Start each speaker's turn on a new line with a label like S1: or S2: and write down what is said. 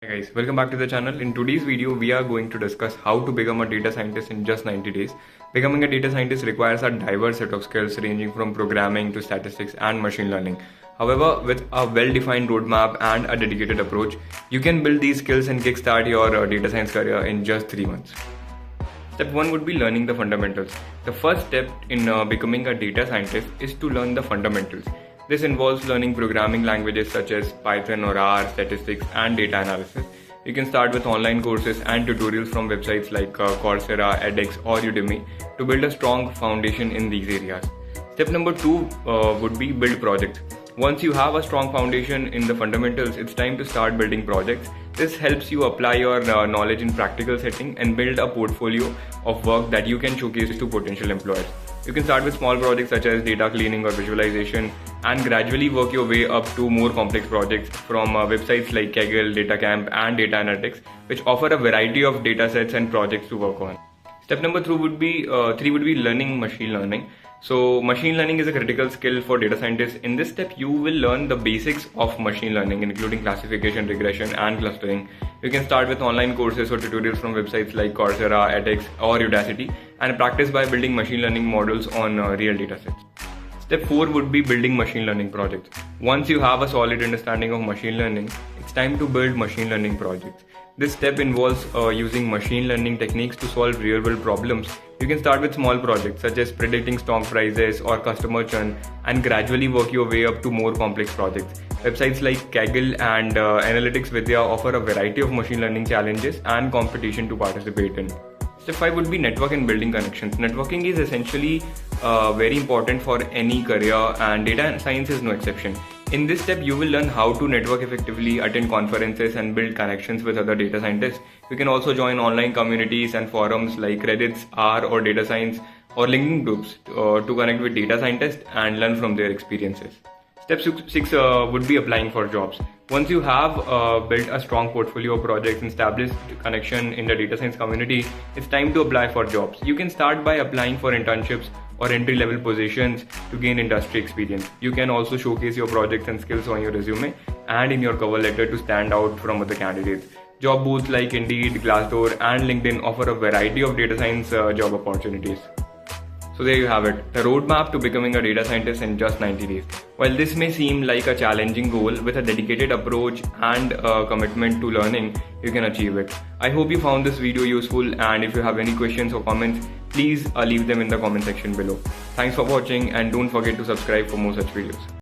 S1: Hey guys, welcome back to the channel. In today's video, we are going to discuss how to become a data scientist in just 90 days. Becoming a data scientist requires a diverse set of skills ranging from programming to statistics and machine learning. However, with a well-defined roadmap and a dedicated approach, you can build these skills and kickstart your data science career in just 3 months. Step 1 would be learning the fundamentals. The first step in becoming a data scientist is to learn the fundamentals. This involves learning programming languages such as Python or R, statistics, and data analysis. You can start with online courses and tutorials from websites like Coursera, edX, or Udemy to build a strong foundation in these areas. Step number 2 would be build projects. Once you have a strong foundation in the fundamentals, it's time to start building projects. This helps you apply your knowledge in practical setting and build a portfolio of work that you can showcase to potential employers. You can start with small projects such as data cleaning or visualization and gradually work your way up to more complex projects from websites like Kaggle, DataCamp, and Data Analytics, which offer a variety of data sets and projects to work on. Step number 3 would be learning machine learning. So machine learning is a critical skill for data scientists. In this step, you will learn the basics of machine learning, including classification, regression, and clustering. You can start with online courses or tutorials from websites like Coursera, edX, or Udacity, and practice by building machine learning models on real datasets. Step 4 would be building machine learning projects. Once you have a solid understanding of machine learning, it's time to build machine learning projects. This step involves using machine learning techniques to solve real-world problems. You can start with small projects such as predicting stock prices or customer churn and gradually work your way up to more complex projects. Websites like Kaggle and Analytics Vidya offer a variety of machine learning challenges and competition to participate in. Step 5 would be network and building connections. Networking is essentially very important for any career, and data science is no exception. In this step, you will learn how to network effectively, attend conferences, and build connections with other data scientists. You can also join online communities and forums like Reddit's, R or Data Science, or LinkedIn groups to connect with data scientists and learn from their experiences. Step 6 would be applying for jobs. Once you have built a strong portfolio of projects and established connection in the data science community, it's time to apply for jobs. You can start by applying for internships or entry-level positions to gain industry experience. You can also showcase your projects and skills on your resume and in your cover letter to stand out from other candidates. Job boards like Indeed, Glassdoor, and LinkedIn offer a variety of data science job opportunities. So there you have it, the roadmap to becoming a data scientist in just 90 days. While this may seem like a challenging goal, with a dedicated approach and a commitment to learning, you can achieve it. I hope you found this video useful, and if you have any questions or comments, please leave them in the comment section below. Thanks for watching, and don't forget to subscribe for more such videos.